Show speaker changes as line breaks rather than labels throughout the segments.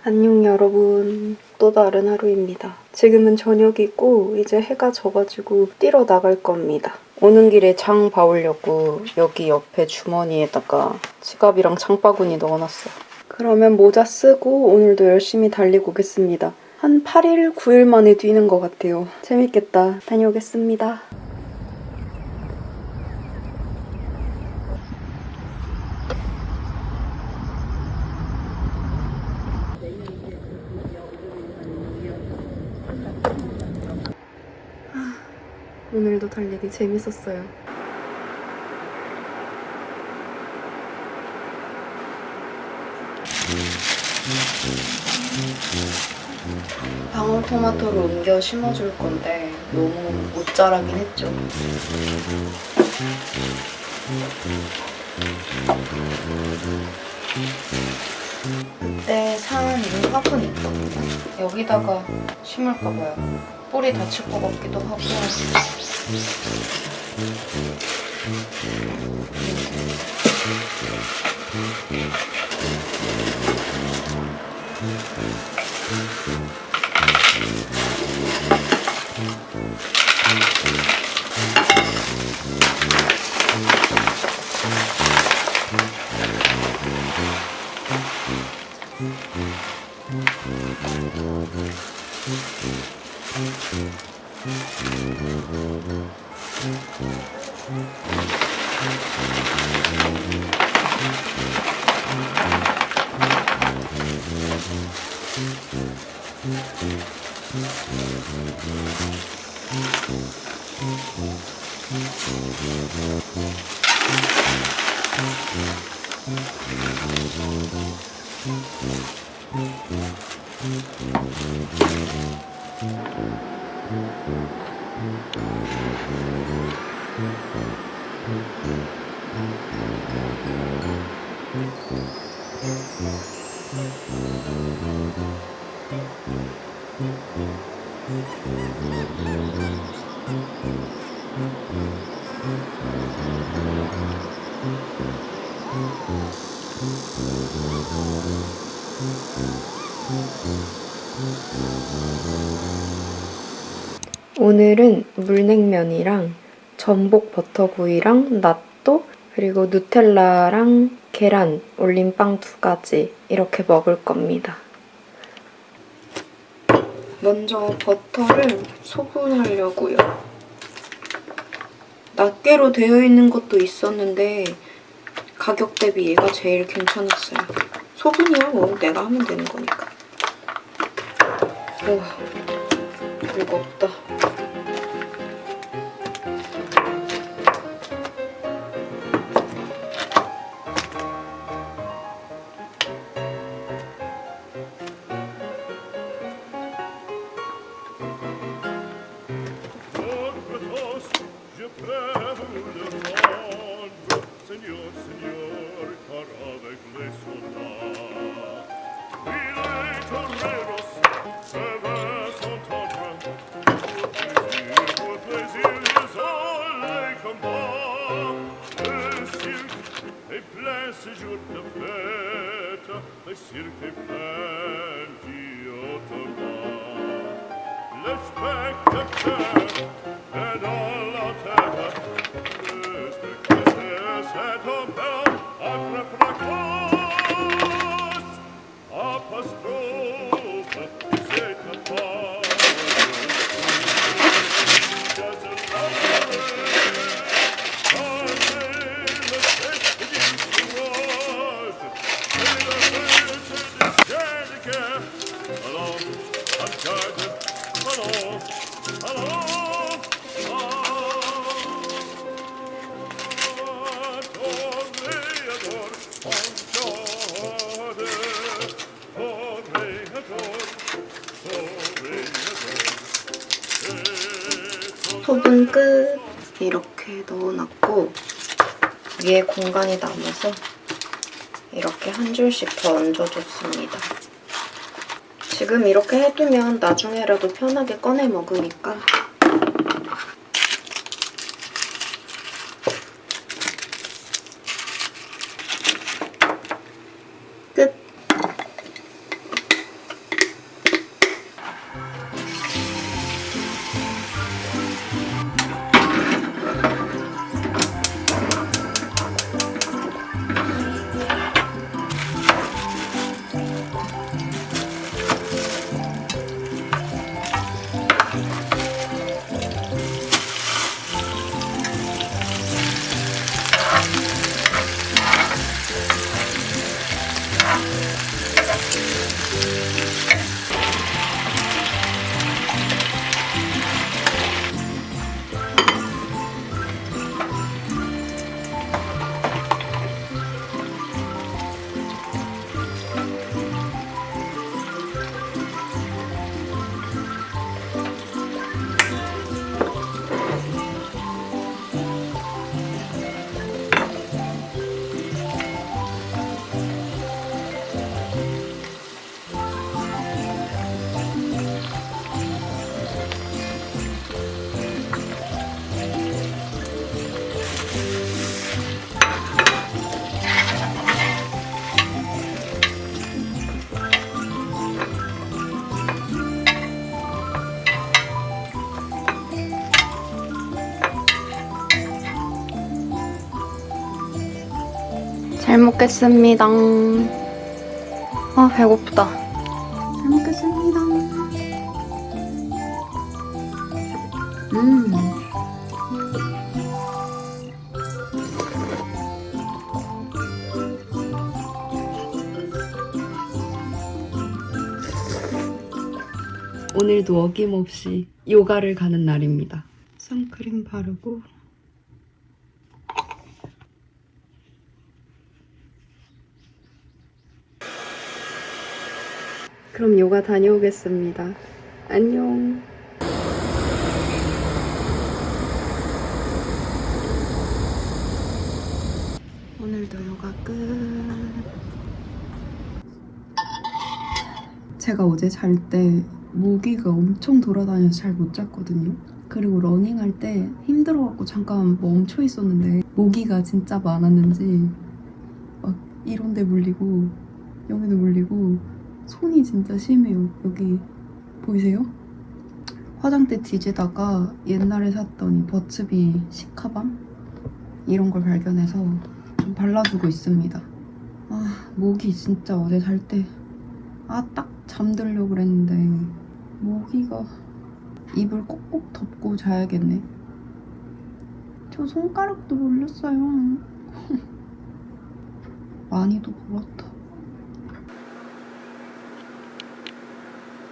안녕 여러분. 또 다른 하루입니다. 지금은 저녁이고 이제 해가 져가지고 뛰러 나갈 겁니다. 오는 길에 장 봐오려고 여기 옆에 주머니에다가 지갑이랑 장바구니 넣어놨어요. 그러면 모자 쓰고 오늘도 열심히 달리고 오겠습니다. 한 8일, 9일 만에 뛰는 것 같아요. 재밌겠다. 다녀오겠습니다. 오늘도 달리기 재밌었어요. 방울토마토를 옮겨 심어줄 건데 너무 못 자라긴 했죠. 그때 산 이 화분이 있거든요. 여기다가 심을까봐요. 뿌리 다칠 것 같기도 하고. 오늘은 물냉면이랑 전복 버터구이랑 낫또 그리고 누텔라랑 계란 올린 빵 2가지 이렇게 먹을 겁니다. 먼저 버터를 소분하려고요. 낱개로 되어 있는 것도 있었는데 가격 대비 얘가 제일 괜찮았어요. 소분이야 뭐 내가 하면 되는 거니까. 우와, 무겁다. 소분 끝! 이렇게 넣어놨고 위에 공간이 남아서 이렇게 한 줄씩 더 얹어줬습니다. 지금 이렇게 해두면 나중에라도 편하게 꺼내 먹으니까. 끝! 먹겠습니다. 아, 배고프다. 잘 먹겠습니다. 오늘도 어김없이 요가를 가는 날입니다. 선크림 바르고 그럼 요가 다녀오겠습니다. 안녕. 오늘도 요가 끝. 제가 어제 잘 때 모기가 엄청 돌아다녀서 잘 못 잤거든요. 그리고 러닝할 때 힘들어갖고 잠깐 멈춰 있었는데 모기가 진짜 많았는지 막 이런 데 물리고 여기도 물리고 손이 진짜 심해요. 여기 보이세요? 화장대 뒤지다가 옛날에 샀던 이 버츠비 시카밤 이런 걸 발견해서 좀 발라주고 있습니다. 아, 모기 진짜 어제 잘 때 딱 잠들려고 그랬는데 모기가 입을 꼭꼭 덮고 자야겠네. 저 손가락도 물렸어요. 많이도 물었다.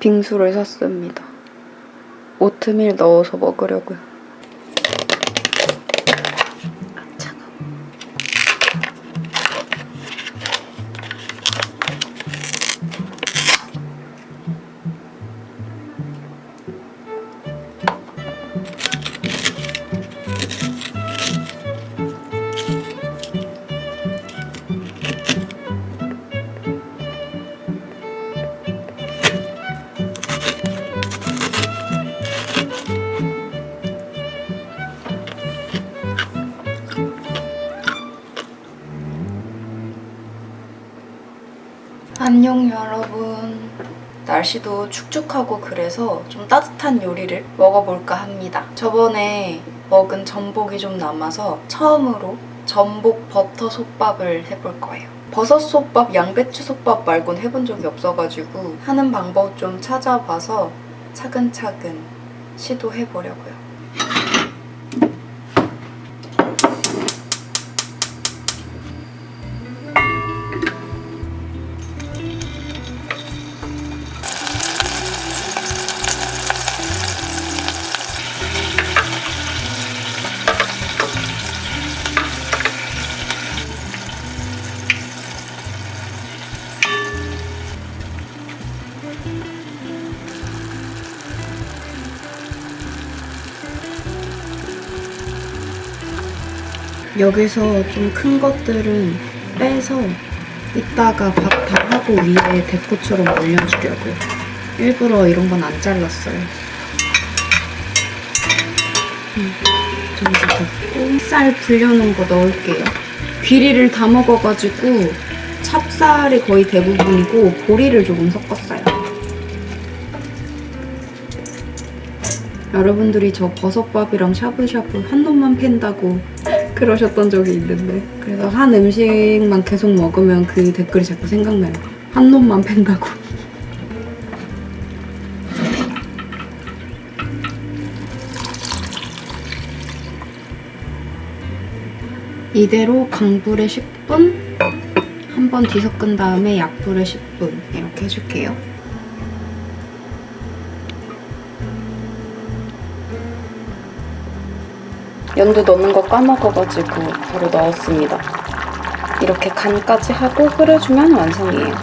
빙수를 샀습니다. 오트밀 넣어서 먹으려고요. 아, 차가워. 안녕 여러분. 날씨도 축축하고 그래서 좀 따뜻한 요리를 먹어볼까 합니다. 저번에 먹은 전복이 좀 남아서 처음으로 전복 버터 솥밥을 해볼 거예요. 버섯 솥밥, 양배추 솥밥 말곤 해본 적이 없어가지고 하는 방법 좀 찾아봐서 차근차근 시도해보려고요. 여기서 좀 큰 것들은 빼서 이따가 밥 다 하고 위에 대포처럼 올려주려고요. 일부러 이런 건 안 잘랐어요. 정도 덮고 쌀 불려놓은 거 넣을게요. 귀리를 다 먹어가지고 찹쌀이 거의 대부분이고 보리를 조금 섞었어요. 여러분들이 저 버섯밥이랑 샤브샤브 한 놈만 팬다고 그러셨던 적이 있는데 그래서 한 음식만 계속 먹으면 그 댓글이 자꾸 생각나요. 한 놈만 팬다고. 이대로 강불에 10분, 한 번 뒤섞은 다음에 약불에 10분 이렇게 해줄게요. 연두 넣는 거 까먹어가지고 바로 넣었습니다. 이렇게 간까지 하고 끓여주면 완성이에요.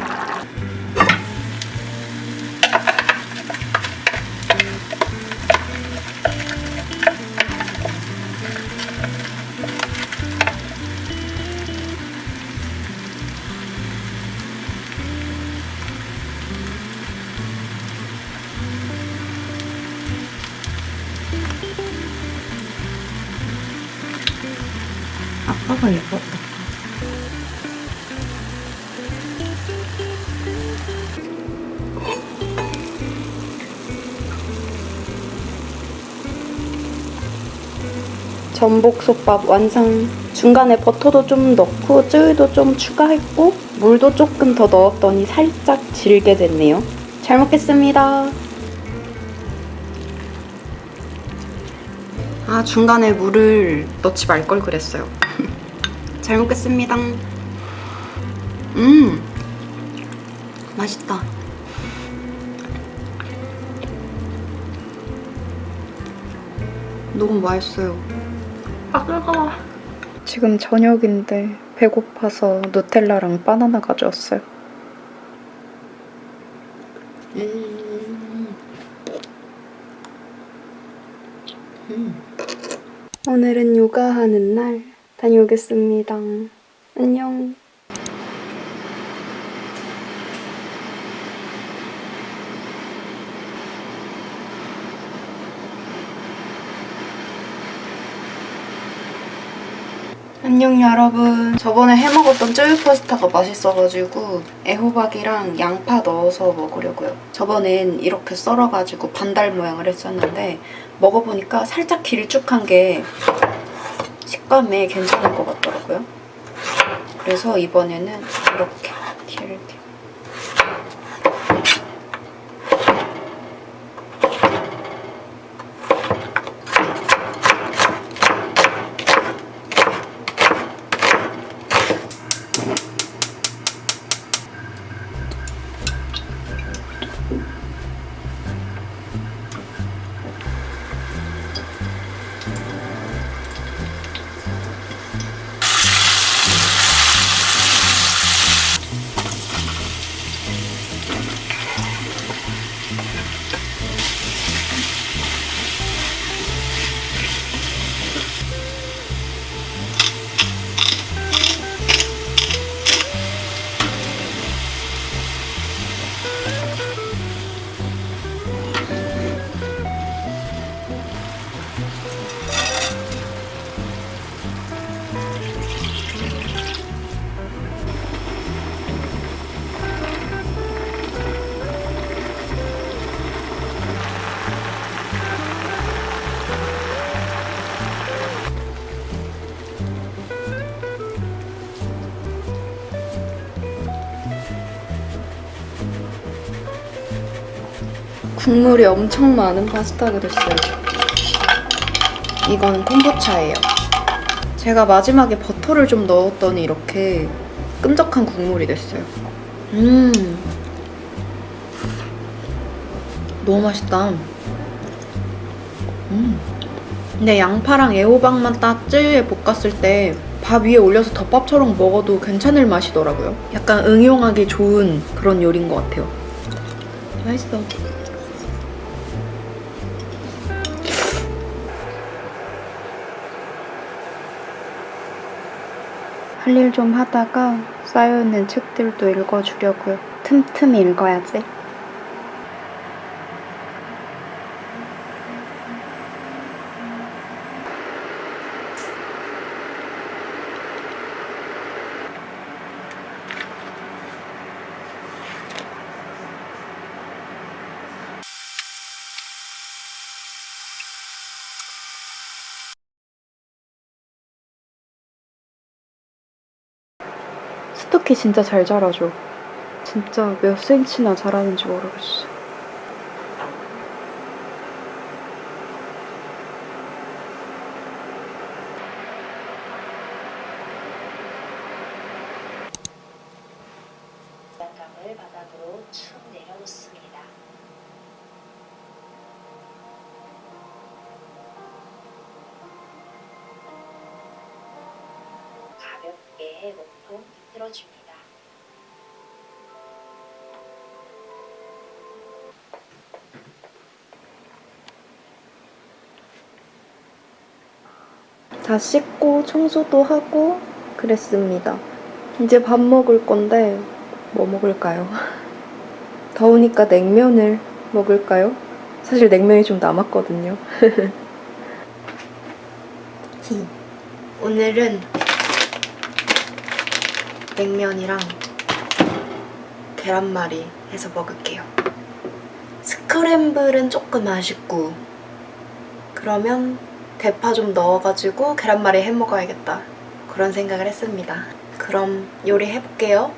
아빠가 예뻤다. 전복솥밥 완성. 중간에 버터도 좀 넣고 쯔위도 좀 추가했고 물도 조금 더 넣었더니 살짝 질게 됐네요. 잘 먹겠습니다. 아, 중간에 물을 넣지 말 걸 그랬어요. 잘 먹겠습니다. 맛있다. 너무 맛있어요. 아, 뜨거워. 지금 저녁인데 배고파서 누텔라랑 바나나 가져왔어요. 오늘은 요가하는 날. 다녀오겠습니다. 안녕. 안녕 여러분. 저번에 해먹었던 쯔유 파스타가 맛있어가지고 애호박이랑 양파 넣어서 먹으려고요. 저번엔 이렇게 썰어가지고 반달 모양을 했었는데 먹어보니까 살짝 길쭉한 게 식감에 괜찮을 것 같더라고요. 그래서 이번에는 이렇게 길게. 국물이 엄청 많은 파스타가 됐어요. 이건 콤부차예요. 제가 마지막에 버터를 좀 넣었더니 이렇게 끈적한 국물이 됐어요. 너무 맛있다. 근데 양파랑 애호박만 딱 쯔유에 볶았을 때 밥 위에 올려서 덮밥처럼 먹어도 괜찮을 맛이더라고요. 약간 응용하기 좋은 그런 요리인 것 같아요. 맛있어. 할 일 좀 하다가 쌓여있는 책들도 읽어주려고요. 틈틈이 읽어야지. 스토키 진짜 잘 자라죠. 진짜 몇 센치나 자라는지 모르겠어.
장갑을 바닥으로 축 내려놓습니다. 가볍게 몸통 비틀어줍니다.
다 씻고 청소도 하고 그랬습니다. 이제 밥 먹을 건데 뭐 먹을까요? 더우니까 냉면을 먹을까요? 사실 냉면이 좀 남았거든요. 오늘은 냉면이랑 계란말이 해서 먹을게요. 스크램블은 조금 아쉽고 그러면 대파 좀 넣어가지고 계란말이 해 먹어야겠다. 그런 생각을 했습니다. 그럼 요리해볼게요.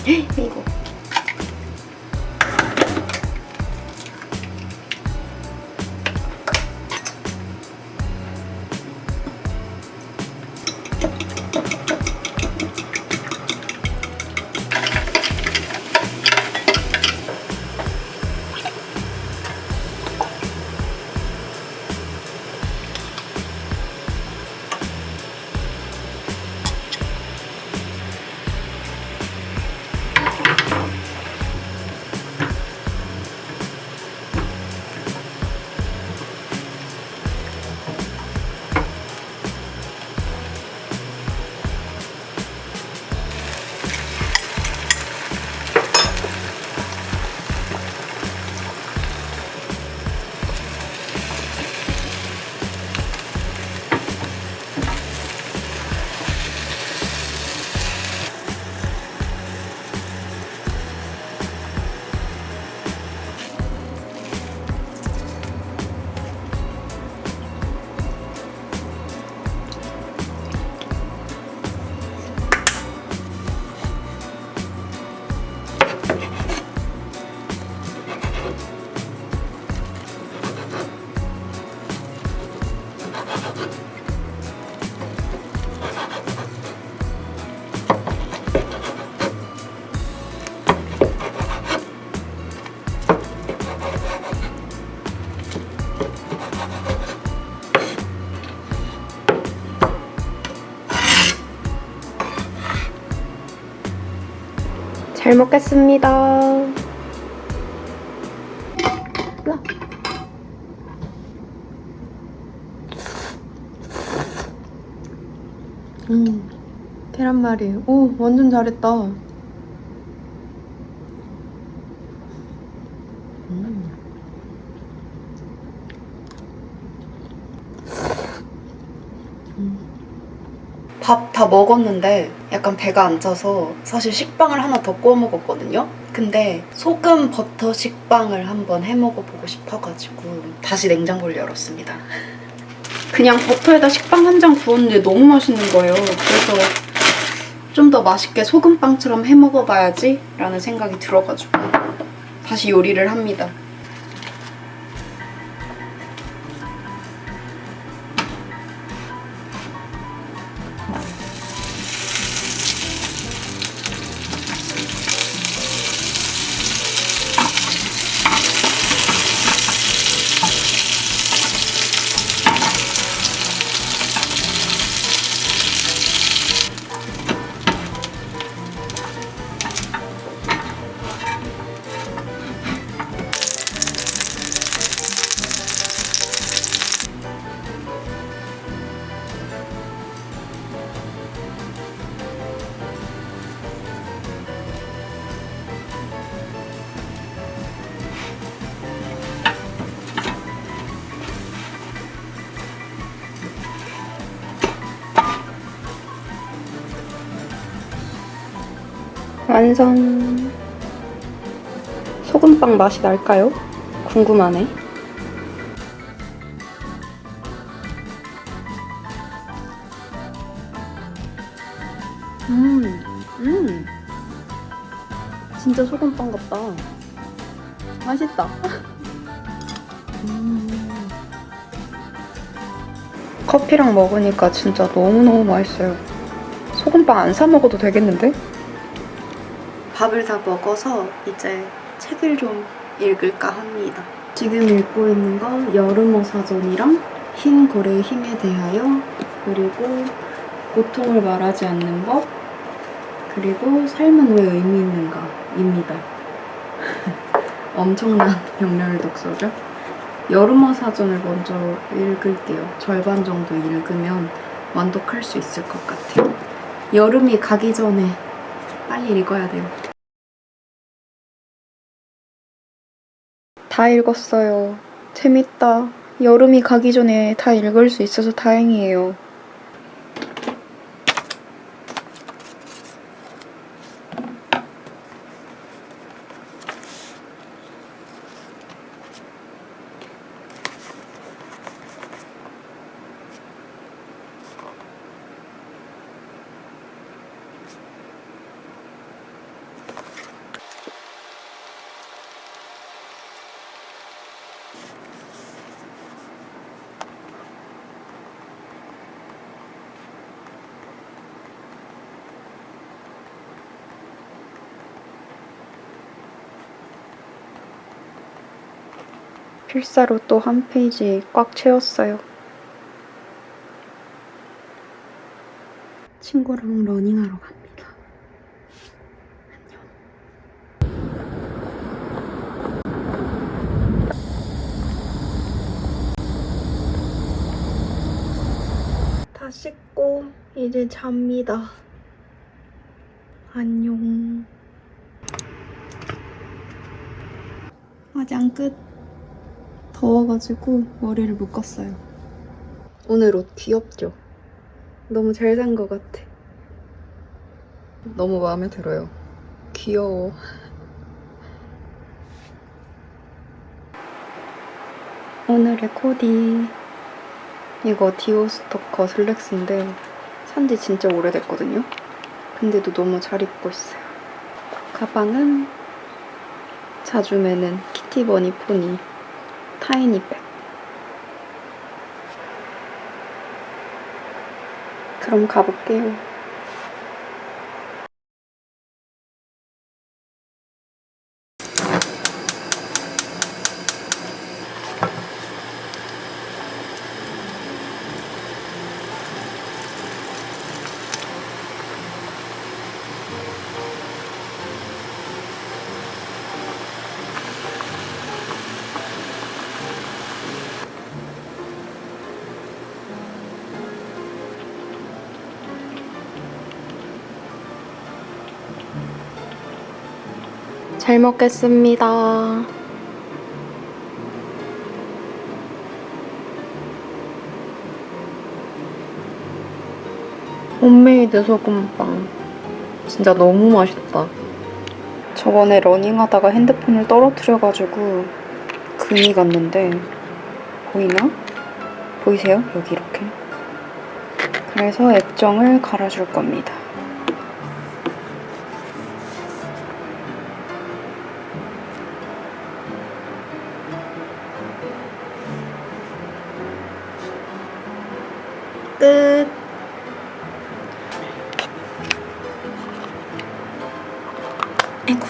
이거. 잘 먹겠습니다. 계란말이. 오, 완전 잘했다. 밥 다 먹었는데 약간 배가 안 차서 사실 식빵을 하나 더 구워 먹었거든요. 근데 소금 버터 식빵을 한번 해 먹어보고 싶어가지고 다시 냉장고를 열었습니다. 그냥 버터에다 식빵 한 장 구웠는데 너무 맛있는 거예요. 그래서 좀 더 맛있게 소금빵처럼 해 먹어봐야지 라는 생각이 들어가지고 다시 요리를 합니다. 완성. 소금빵 맛이 날까요? 궁금하네. 진짜 소금빵 같다. 맛있다. 커피랑 먹으니까 진짜 너무너무 맛있어요. 소금빵 안 사 먹어도 되겠는데? 밥을 다 먹어서 이제 책을 좀 읽을까 합니다. 지금 읽고 있는 거 여름어 사전이랑 흰 고래의 힘에 대하여, 그리고 고통을 말하지 않는 법, 그리고 삶은 왜 의미 있는가입니다. 엄청난 명렬 독서죠. 여름어 사전을 먼저 읽을게요. 절반 정도 읽으면 완독할 수 있을 것 같아요. 여름이 가기 전에 빨리 읽어야 돼요. 다 읽었어요. 재밌다. 여름이 가기 전에 다 읽을 수 있어서 다행이에요. 필사로 또 한 페이지 꽉 채웠어요. 친구랑 러닝하러 갑니다. 다 씻고 이제 잡니다. 안녕. 화장 끝. 더워가지고 머리를 묶었어요. 오늘 옷 귀엽죠? 너무 잘 산 것 같아. 너무 마음에 들어요. 귀여워. 오늘의 코디. 이거 디오 스토커 슬랙스인데 산지 진짜 오래됐거든요. 근데도 너무 잘 입고 있어요. 가방은 자주 매는 키티버니 포니 타이니백. 그럼 가볼게요. 잘 먹겠습니다. 홈메이드 소금빵. 진짜 너무 맛있다. 저번에 러닝하다가 핸드폰을 떨어뜨려가지고 금이 갔는데 보이나? 보이세요? 여기 이렇게. 그래서 액정을 갈아줄 겁니다. 끝. 아이고.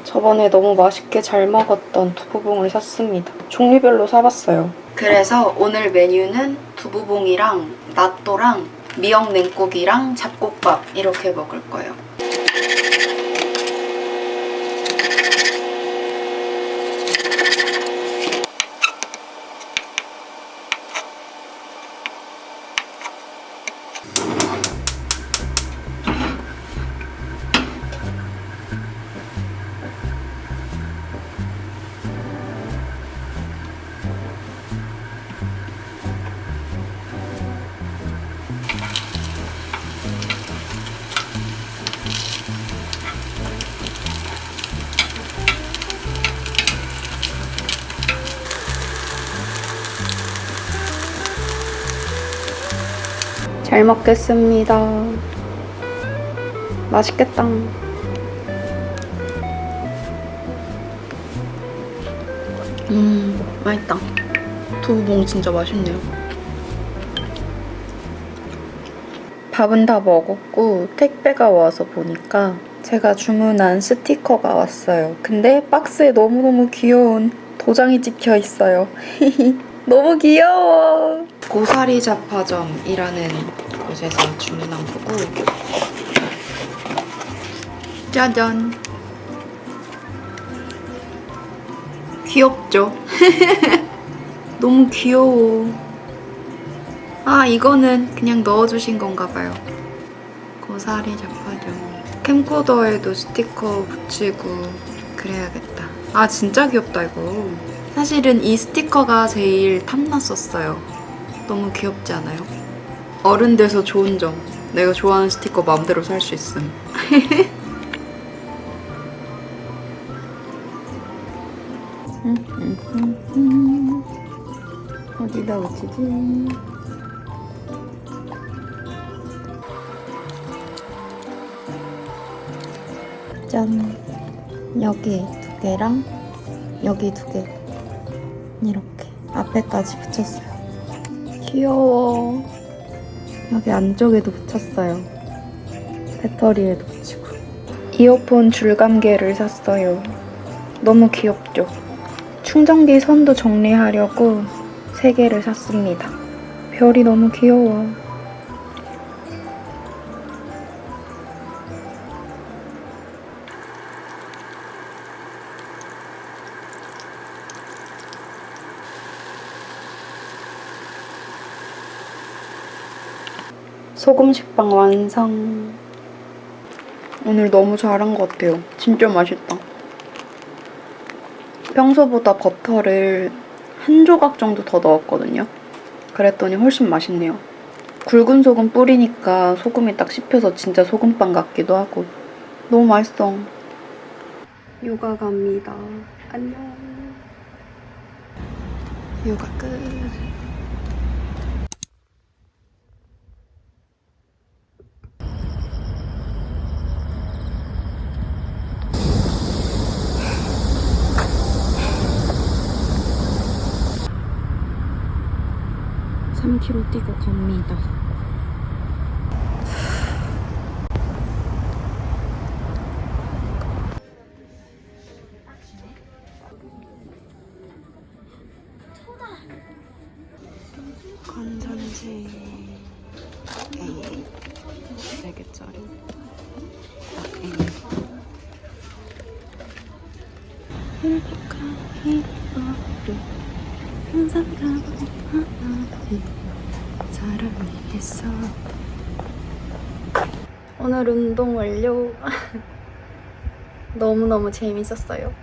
저번에 너무 맛있게 잘 먹었던 두부봉을 샀습니다. 종류별로 사봤어요. 그래서 오늘 메뉴는 두부봉이랑 나또랑 미역 냉국이랑 잡곡밥 이렇게 먹을 거예요. 잘 먹겠습니다. 맛있겠다. 맛있다. 두부봉 진짜 맛있네요. 밥은 다 먹었고 택배가 와서 보니까 제가 주문한 스티커가 왔어요. 근데 박스에 너무너무 귀여운 도장이 찍혀 있어요. 너무 귀여워. 고사리 잡화점이라는 곳에서 주문한 거고 짜잔. 귀엽죠? 너무 귀여워. 아, 이거는 그냥 넣어주신 건가 봐요. 고사리 잡화점. 캠코더에도 스티커 붙이고 그래야겠다. 아, 진짜 귀엽다 이거. 사실은 이 스티커가 제일 탐났었어요. 너무 귀엽지 않아요? 어른 돼서 좋은 점. 내가 좋아하는 스티커 마음대로 살 수 있음. 어디다 붙이지? 짠! 여기 2개랑 여기 2개 이렇게 앞에까지 붙였어요. 귀여워. 여기 안쪽에도 붙였어요. 배터리에도 붙이고. 이어폰 줄감개를 샀어요. 너무 귀엽죠? 충전기 선도 정리하려고 3개를 샀습니다. 별이 너무 귀여워. 소금 식빵 완성. 오늘 너무 잘한 것 같아요. 진짜 맛있다. 평소보다 버터를 한 조각 정도 더 넣었거든요. 그랬더니 훨씬 맛있네요. 굵은 소금 뿌리니까 소금이 딱 씹혀서 진짜 소금빵 같기도 하고 너무 맛있어. 요가 갑니다. 안녕. 요가 끝. (3km) 뛰고 갑니다. 건전지 A 4개짜리 A 행복하게 어려 항상 가고 하나의 사랑이 있어. 오늘 운동 완료. 너무너무 재밌었어요.